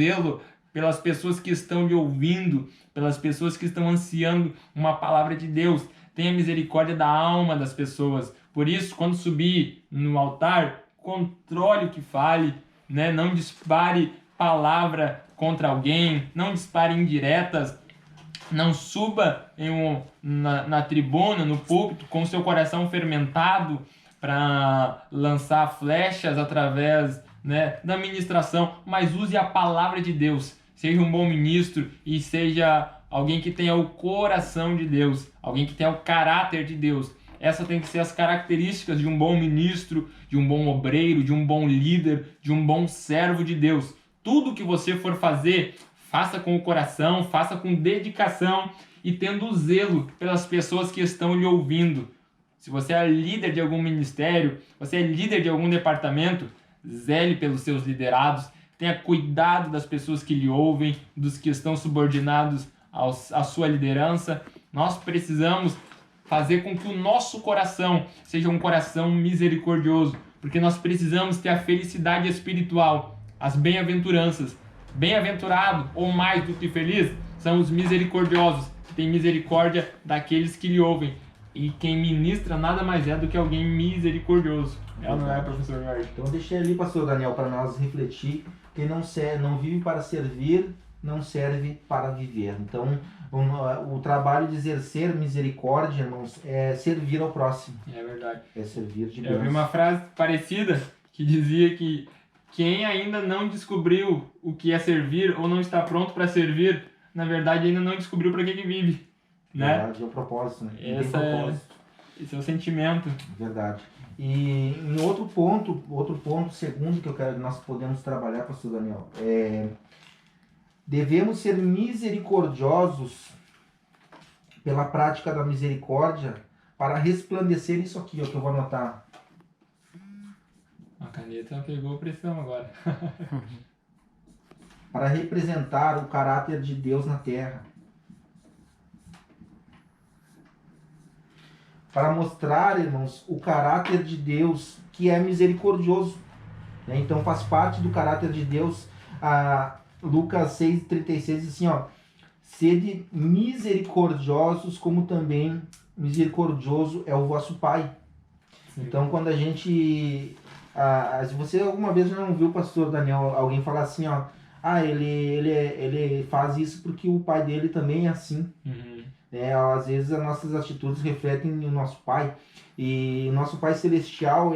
zelo pelas pessoas que estão lhe ouvindo, pelas pessoas que estão ansiando uma palavra de Deus. Tenha misericórdia da alma das pessoas. Por isso, quando subir no altar, controle o que fale, né? Não dispare palavra contra alguém, não dispare indiretas, não suba na tribuna, no púlpito, com seu coração fermentado para lançar flechas através, né, da ministração, mas use a palavra de Deus. Seja um bom ministro e seja alguém que tenha o coração de Deus, alguém que tenha o caráter de Deus. Essas têm que ser as características de um bom ministro, de um bom obreiro, de um bom líder, de um bom servo de Deus. Tudo que você for fazer, faça com o coração, faça com dedicação e tendo zelo pelas pessoas que estão lhe ouvindo. Se você é líder de algum ministério, você é líder de algum departamento, zele pelos seus liderados, tenha cuidado das pessoas que lhe ouvem, dos que estão subordinados à sua liderança. Nós precisamos fazer com que o nosso coração seja um coração misericordioso, porque nós precisamos ter a felicidade espiritual, as bem-aventuranças. Bem-aventurado ou mais do que feliz são os misericordiosos, que têm misericórdia daqueles que lhe ouvem. E quem ministra nada mais é do que alguém misericordioso. Ela não é, professor Jorge? Então deixei ali, pastor Daniel, para nós refletir. Quem não vive para servir, não serve para viver. Então, o trabalho de exercer misericórdia, irmãos, é servir ao próximo. É verdade. É servir de Deus. Eu vi uma frase parecida que dizia que quem ainda não descobriu o que é servir ou não está pronto para servir, na verdade ainda não descobriu para que vive. Né? Verdade, é o propósito, né? Esse é o sentimento. Verdade. E em outro ponto segundo que eu quero que nós podemos trabalhar, pastor Daniel, devemos ser misericordiosos pela prática da misericórdia para resplandecer isso aqui, ó, que eu vou anotar. A caneta pegou pressão agora. Para representar o caráter de Deus na terra. Para mostrar, irmãos, o caráter de Deus, que é misericordioso. Então faz parte do caráter de Deus. Lucas 6,36 diz assim, ó: sede misericordiosos, como também misericordioso é o vosso Pai. Sim. Então quando a gente... se você alguma vez já não viu o pastor Daniel, alguém falar assim, ó, ele faz isso porque o pai dele também é assim. Uhum. Às vezes as nossas atitudes refletem o nosso Pai, e o nosso Pai Celestial,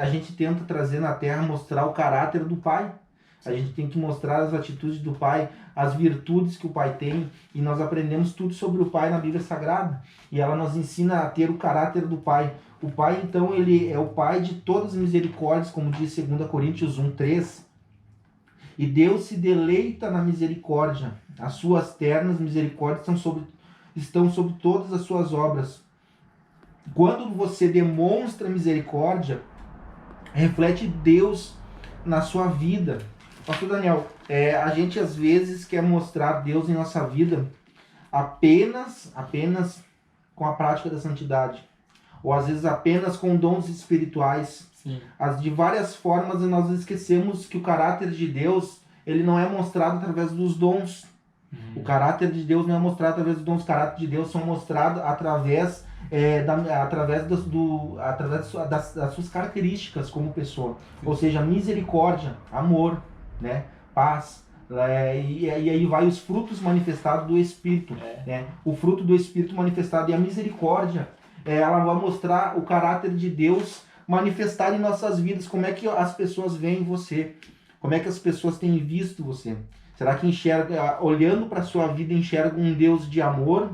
a gente tenta trazer na Terra, mostrar o caráter do Pai. A gente tem que mostrar as atitudes do Pai, as virtudes que o Pai tem, e nós aprendemos tudo sobre o Pai na Bíblia Sagrada, e ela nos ensina a ter o caráter do Pai. O Pai, então, ele é o Pai de todas as misericórdias, como diz 2 Coríntios 1:3. E Deus se deleita na misericórdia. As suas ternas misericórdias estão sobre todas as suas obras. Quando você demonstra misericórdia, reflete Deus na sua vida. Pastor Daniel, a gente às vezes quer mostrar Deus em nossa vida apenas com a prática da santidade, ou às vezes apenas com dons espirituais. Sim. De várias formas, nós esquecemos que o caráter de Deus, ele não é mostrado através dos dons. O caráter de Deus não é mostrado através dos dons. O caráter de Deus são mostrados através das suas características como pessoa. Sim. Ou seja, misericórdia, amor, né? Paz. E aí vai os frutos manifestados do Espírito. Né? O fruto do Espírito manifestado. E a misericórdia, ela vai mostrar o caráter de Deus manifestado em nossas vidas. Como é que as pessoas veem você? Como é que as pessoas têm visto você? Será que olhando para a sua vida, enxerga um Deus de amor?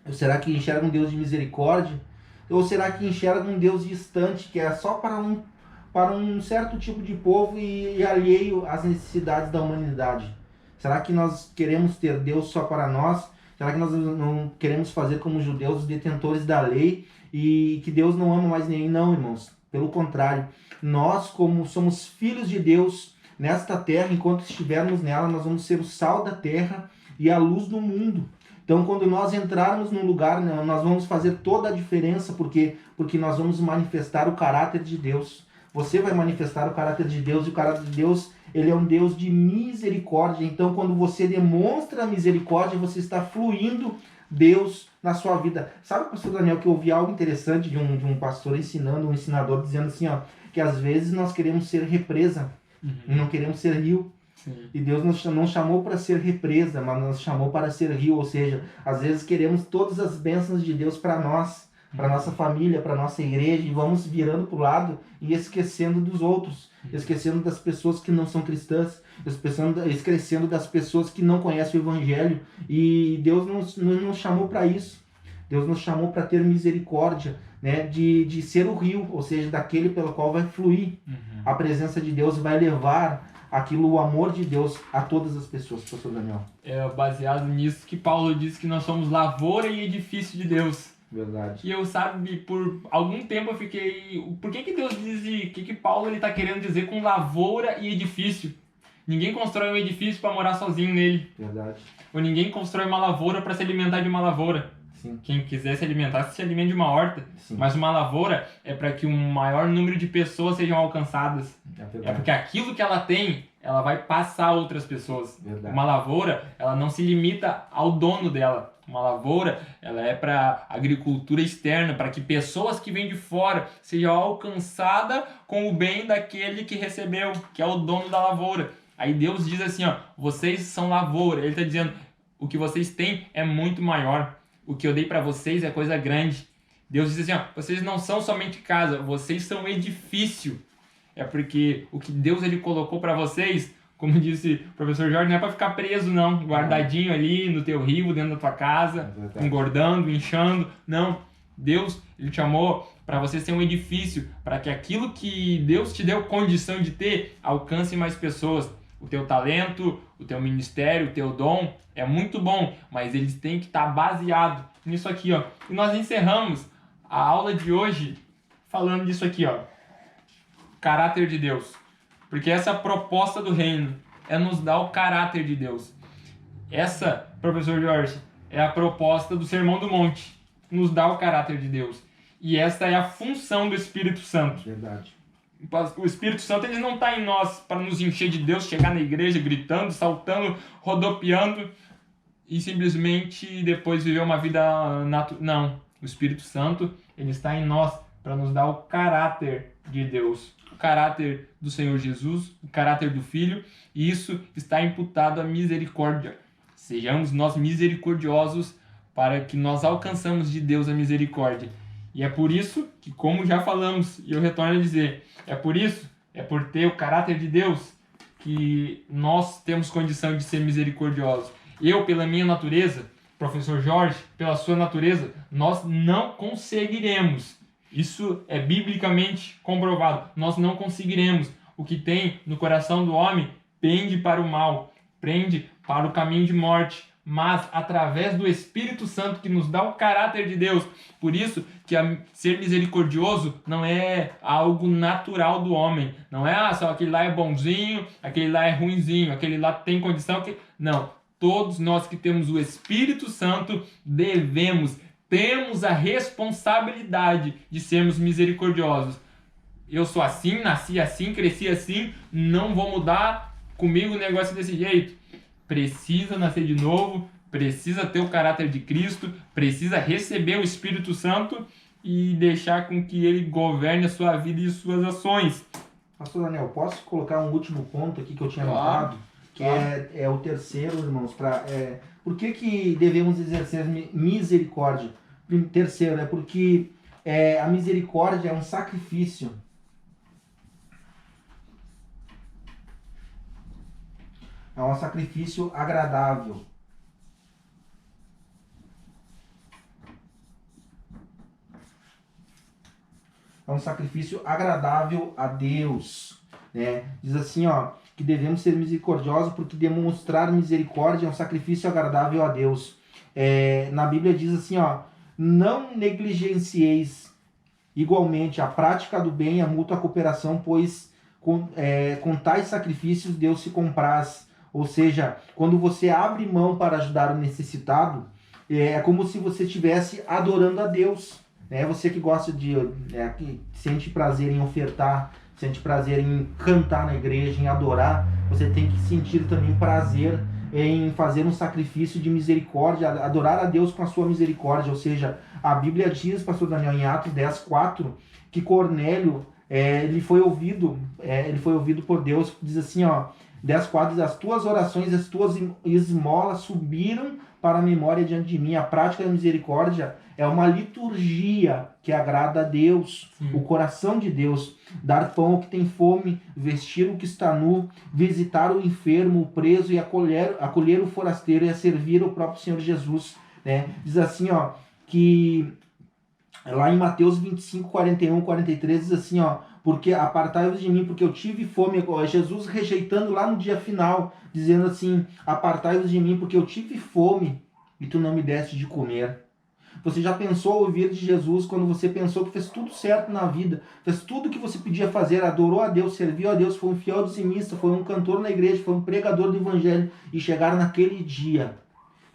Ou será que enxerga um Deus de misericórdia? Ou será que enxerga um Deus distante, que é só para um certo tipo de povo e alheio às necessidades da humanidade? Será que nós queremos ter Deus só para nós? Será que nós não queremos fazer como os judeus, os detentores da lei, e que Deus não ama mais ninguém? Não, irmãos. Pelo contrário, nós, como somos filhos de Deus, nesta terra, enquanto estivermos nela, nós vamos ser o sal da terra e a luz do mundo. Então, quando nós entrarmos num lugar, nós vamos fazer toda a diferença, porque nós vamos manifestar o caráter de Deus. Você vai manifestar o caráter de Deus, e o caráter de Deus Ele é um Deus de misericórdia. Então, quando você demonstra misericórdia, você está fluindo Deus na sua vida. Sabe, pastor Daniel, que eu ouvi algo interessante de um pastor ensinando, um ensinador, dizendo assim, ó, que às vezes nós queremos ser represa, e não queremos ser rio. Sim. E Deus não chamou para ser represa, mas nos chamou para ser rio. Ou seja, às vezes queremos todas as bênçãos de Deus para nós, para nossa família, para nossa igreja, e vamos virando para o lado e esquecendo dos outros, esquecendo das pessoas que não são cristãs, esquecendo das pessoas que não conhecem o Evangelho. E Deus nos chamou para isso. Deus nos chamou para ter misericórdia, né, de ser o rio, ou seja, daquele pelo qual vai fluir. A presença de Deus vai levar o amor de Deus a todas as pessoas, pastor Daniel. É baseado nisso que Paulo diz que nós somos lavoura e edifício de Deus. Verdade. E eu, sabe, por algum tempo eu fiquei... Por que Deus diz... O que Paulo está querendo dizer com lavoura e edifício? Ninguém constrói um edifício para morar sozinho nele. Verdade. Ou ninguém constrói uma lavoura para se alimentar de uma lavoura. Sim. Quem quiser se alimentar, se alimenta de uma horta. Sim. Mas uma lavoura é para que um maior número de pessoas sejam alcançadas. É porque aquilo que ela tem, ela vai passar a outras pessoas. Verdade. Uma lavoura, ela não se limita ao dono dela. Uma lavoura, ela é para agricultura externa, para que pessoas que vêm de fora sejam alcançadas com o bem daquele que recebeu, que é o dono da lavoura. Aí Deus diz assim, ó, vocês são lavoura. Ele está dizendo, o que vocês têm é muito maior. O que eu dei para vocês é coisa grande. Deus diz assim, ó, vocês não são somente casa, vocês são edifício. É porque o que Deus ele colocou para vocês, como disse o professor Jorge, não é para ficar preso não, guardadinho ali no teu rio, dentro da tua casa, engordando, inchando. Não, Deus ele te chamou para você ser um edifício, para que aquilo que Deus te deu condição de ter, alcance mais pessoas. O teu talento, o teu ministério, o teu dom é muito bom, mas eles têm que estar baseados nisso aqui, ó. E nós encerramos a aula de hoje falando disso aqui, ó. Caráter de Deus. Porque essa proposta do reino é nos dar o caráter de Deus. Essa, professor Jorge, é a proposta do Sermão do Monte. Nos dá o caráter de Deus. E essa é a função do Espírito Santo. Verdade. O Espírito Santo ele não está em nós para nos encher de Deus, chegar na igreja gritando, saltando, rodopiando e simplesmente depois viver uma vida natural. Não. O Espírito Santo ele está em nós para nos dar o caráter de Deus. O caráter do Senhor Jesus, o caráter do Filho, e isso está imputado à misericórdia. Sejamos nós misericordiosos para que nós alcançamos de Deus a misericórdia. E é por isso que, como já falamos, e eu retorno a dizer, é por ter o caráter de Deus que nós temos condição de ser misericordiosos. Eu, pela minha natureza, professor Jorge, pela sua natureza, nós não conseguiremos. Isso é biblicamente comprovado. Nós não conseguiremos. O que tem no coração do homem pende para o mal, pende para o caminho de morte. Mas através do Espírito Santo que nos dá o caráter de Deus. Por isso que ser misericordioso não é algo natural do homem. Não é, só aquele lá é bonzinho, aquele lá é ruinzinho, aquele lá tem condição. Não, todos nós que temos o Espírito Santo temos a responsabilidade de sermos misericordiosos. Eu sou assim, nasci assim, cresci assim, não vou mudar, comigo o negócio é desse jeito. Precisa nascer de novo, precisa ter o caráter de Cristo, precisa receber o Espírito Santo e deixar com que ele governe a sua vida e suas ações. Pastor Daniel, posso colocar um último ponto aqui que eu tinha notado? Que é o terceiro, irmãos. Por que devemos exercer misericórdia? Terceiro, porque a misericórdia é um sacrifício. É um sacrifício agradável. É um sacrifício agradável a Deus, né? Diz assim, ó, que devemos ser misericordiosos porque demonstrar misericórdia é um sacrifício agradável a Deus. Na Bíblia diz assim, ó, não negligencieis igualmente a prática do bem e a mútua cooperação, pois com tais sacrifícios Deus se compraz. Ou seja, quando você abre mão para ajudar o necessitado, é como se você estivesse adorando a Deus. Você que gosta que sente prazer em ofertar sente prazer em cantar na igreja, em adorar, você tem que sentir também prazer em fazer um sacrifício de misericórdia, adorar a Deus com a sua misericórdia. Ou seja, a Bíblia diz, pastor Daniel, em Atos 10:4, que Cornélio, ele foi ouvido por Deus, diz assim, ó, 10:4, diz, as tuas orações, as tuas esmolas subiram para a memória diante de mim. A prática da misericórdia é uma liturgia que agrada a Deus, o coração de Deus. Dar pão ao que tem fome, vestir o que está nu, visitar o enfermo, o preso e acolher o forasteiro e a servir o próprio Senhor Jesus. Né? Diz assim, ó, que lá em Mateus 25, 41, 43, diz assim, ó, porque apartai-vos de mim, porque eu tive fome. Jesus rejeitando lá no dia final, dizendo assim, apartai-vos de mim, porque eu tive fome e tu não me deste de comer. Você já pensou ouvir de Jesus quando você pensou que fez tudo certo na vida, fez tudo o que você podia fazer, adorou a Deus, serviu a Deus, foi um fiel dizimista, foi um cantor na igreja, foi um pregador do evangelho, e chegar naquele dia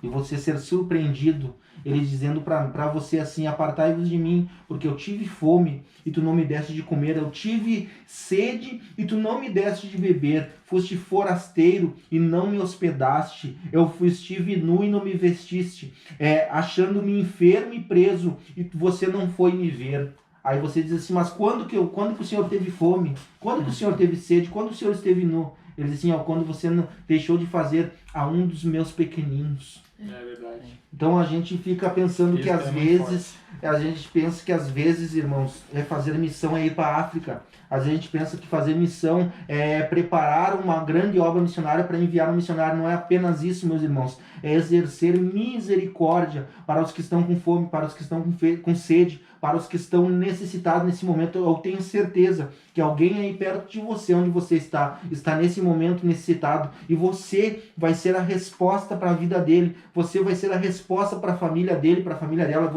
e você ser surpreendido, ele dizendo para você assim, apartai-vos de mim, porque eu tive fome e tu não me deste de comer, eu tive sede e tu não me deste de beber, foste forasteiro e não me hospedaste, eu estive nu e não me vestiste, achando-me enfermo e preso e você não foi me ver. Aí você diz assim, mas quando que o Senhor teve fome? Quando que o Senhor teve sede? Quando o Senhor esteve nu? Ele diz assim, ó, quando você não deixou de fazer a um dos meus pequeninos. É verdade. Então a gente fica pensando que às vezes, a gente pensa que às vezes, irmãos, fazer missão é ir para a África. Às vezes a gente pensa que fazer missão é preparar uma grande obra missionária para enviar um missionário. Não é apenas isso, meus irmãos. É exercer misericórdia para os que estão com fome, para os que estão com sede, para os que estão necessitados nesse momento. Eu tenho certeza que alguém aí perto de você, onde você está nesse momento necessitado, e você vai ser a resposta para a vida dele, você vai ser a resposta para a família dele, para a família dela.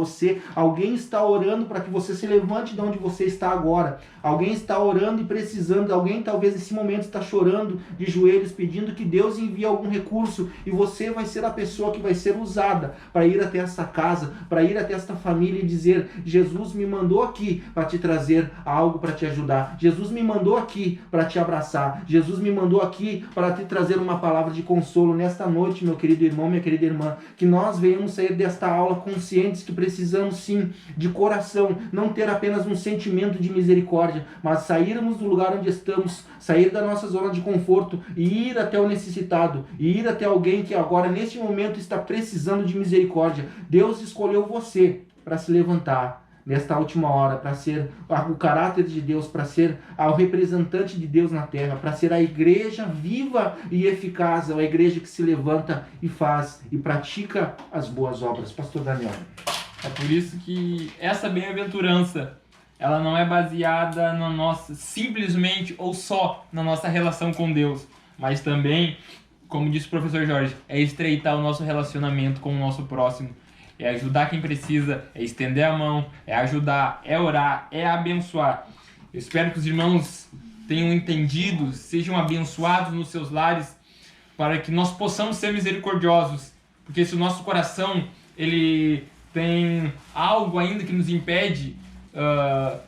Alguém está orando para que você se levante de onde você está agora. Alguém está orando e precisando, alguém talvez nesse momento está chorando de joelhos, pedindo que Deus envie algum recurso, e você vai ser a pessoa que vai ser usada para ir até essa casa, para ir até esta família e dizer, Jesus me mandou aqui para te trazer algo para te ajudar, Jesus me mandou aqui para te abraçar, Jesus me mandou aqui para te trazer uma palavra de consolo nesta noite, meu querido irmão, minha querida irmã, que nós venhamos sair desta aula conscientes que precisamos sim, de coração, não ter apenas um sentimento de misericórdia, mas sairmos do lugar onde estamos, sair da nossa zona de conforto e ir até o necessitado, e ir até alguém que agora neste momento está precisando de misericórdia. Deus escolheu você para se levantar nesta última hora, para ser o caráter de Deus, para ser o representante de Deus na terra, para ser a igreja viva e eficaz, a igreja que se levanta e faz e pratica as boas obras. Pastor Daniel. É por isso que essa bem-aventurança, ela não é baseada na nossa, simplesmente ou só na nossa relação com Deus, mas também, como disse o professor Jorge, é estreitar o nosso relacionamento com o nosso próximo. É ajudar quem precisa, é estender a mão, é ajudar, é orar, é abençoar. Eu espero que os irmãos tenham entendido, sejam abençoados nos seus lares, para que nós possamos ser misericordiosos. Porque se o nosso coração ele tem algo ainda que nos impede,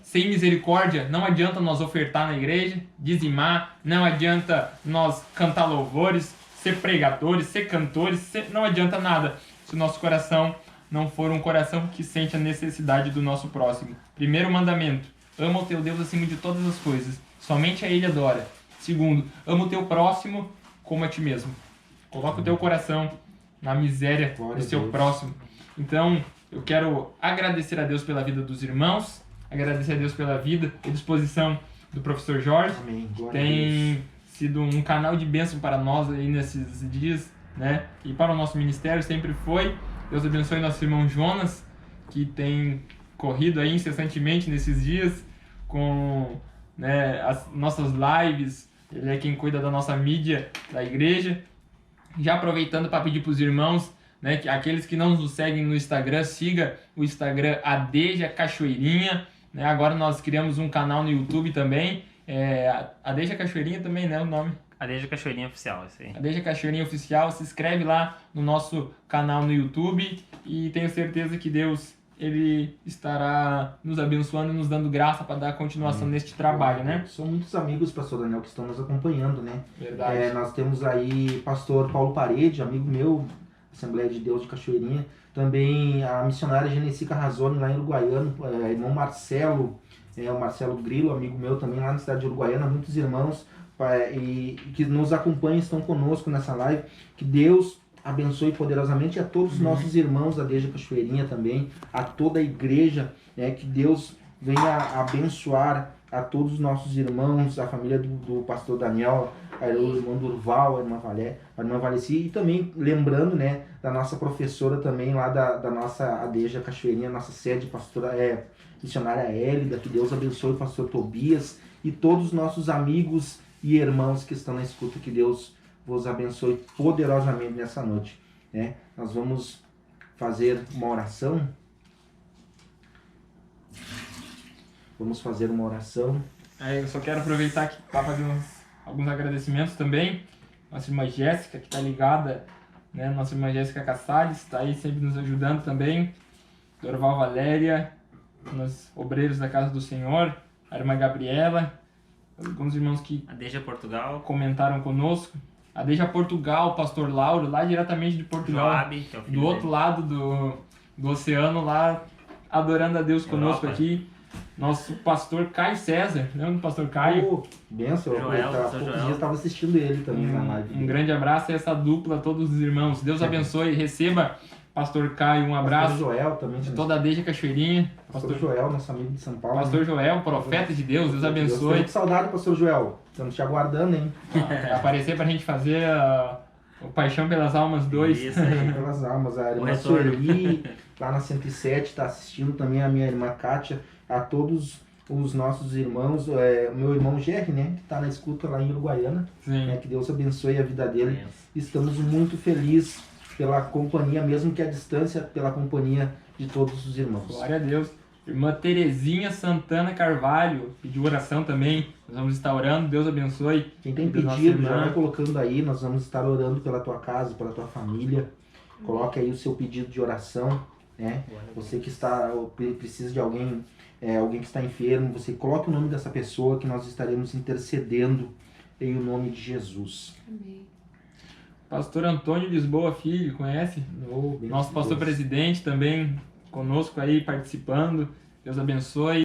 sem misericórdia, não adianta nós ofertar na igreja, dizimar, não adianta nós cantar louvores, ser pregadores, ser cantores, não adianta nada se o nosso coração não for um coração que sente a necessidade do nosso próximo. Primeiro mandamento, ama o teu Deus acima de todas as coisas, somente a Ele adora. Segundo, ama o teu próximo como a ti mesmo. Coloca o teu coração na miséria do seu próximo. Então, eu quero agradecer a Deus pela vida dos irmãos, agradecer a Deus pela vida e disposição do professor Jorge. Amém. Tem sido um canal de bênção para nós aí nesses dias, né? E para o nosso ministério sempre foi. Deus abençoe nosso irmão Jonas, que tem corrido aí incessantemente nesses dias com, né, as nossas lives. Ele é quem cuida da nossa mídia da igreja. Já aproveitando para pedir para os irmãos, né, que aqueles que não nos seguem no Instagram, siga o Instagram Adeja Cachoeirinha, né? Agora nós criamos um canal no YouTube também, Adeja Cachoeirinha também, né, o nome? Adeja Cachoeirinha Oficial, isso aí. Adeja Cachoeirinha Oficial, se inscreve lá no nosso canal no YouTube e tenho certeza que Deus ele estará nos abençoando e nos dando graça para dar continuação neste trabalho, né? São muitos amigos, pastor Daniel, que estão nos acompanhando, né? Verdade. Nós temos aí pastor Paulo Parede, amigo meu, Assembleia de Deus de Cachoeirinha. Também a missionária Genesi Carrazone, lá em Uruguaiano. Irmão Marcelo, o Marcelo Grilo, amigo meu também, lá na cidade de Uruguaiana. Muitos irmãos e que nos acompanham, estão conosco nessa live. Que Deus abençoe poderosamente a todos os nossos irmãos da Igreja Cachoeirinha também, a toda a igreja, né? Que Deus venha abençoar a todos os nossos irmãos, a família do pastor Daniel, o irmão Durval, a irmã Valeci, e também lembrando, né, da nossa professora também lá da nossa Igreja Cachoeirinha, nossa sede, pastora missionária Hélida, que Deus abençoe o pastor Tobias e todos os nossos amigos e irmãos que estão na escuta, que Deus vos abençoe poderosamente nessa noite, né? Nós vamos fazer uma oração. Vamos fazer uma oração. Eu só quero aproveitar aqui para fazer alguns agradecimentos também. Nossa irmã Jéssica, que está ligada, né? Nossa irmã Jéssica Cassales, está aí sempre nos ajudando também. Dorval Valéria, nos obreiros da Casa do Senhor, a irmã Gabriela, alguns irmãos que A Deja Portugal. comentaram conosco. A Deja Portugal, o pastor Lauro, lá diretamente de Portugal, Joab, que é o filho do outro dele. lado do oceano, lá adorando a Deus conosco Europa. aqui. Nosso pastor Caio César, lembra do pastor Caio? Benção, Joel, há pastor poucos Joel. dias eu estava assistindo ele também na live. Um grande abraço a essa dupla, a todos os irmãos. Deus abençoe, receba, pastor Caio, um abraço. Pastor Joel também. De toda a Deja Cachoeirinha. Pastor Joel, nosso amigo de São Paulo. Pastor Joel, profeta de Deus, Deus Tô abençoe. com saudade, pastor Joel. Estamos te aguardando, hein? Aparecer pra gente fazer o Paixão pelas Almas 2. Isso aí. Pelas almas. A irmã retorno. Sueli, lá na 107, está assistindo também, a minha irmã Kátia, a todos os nossos irmãos, o meu irmão Jerry, né, que está na escuta lá em Uruguaiana, Sim. né, que Deus abençoe a vida dele. Benção. Estamos muito felizes pela companhia, mesmo que à distância, pela companhia de todos os irmãos. Glória a Deus. Irmã Terezinha Santana Carvalho pediu oração também. Nós vamos estar orando. Deus abençoe. Quem tem Da nossa pedido, já irmã. vai colocando aí, nós vamos estar orando pela tua casa, pela tua família. Coloque aí o seu pedido de oração, né? Você que está precisa de alguém, alguém que está enfermo, você coloque o nome dessa pessoa que nós estaremos intercedendo em o nome de Jesus. Amém. Pastor Antônio Lisboa Filho, conhece? Oh, benção Nosso de pastor Deus. presidente também conosco aí participando. Deus abençoe.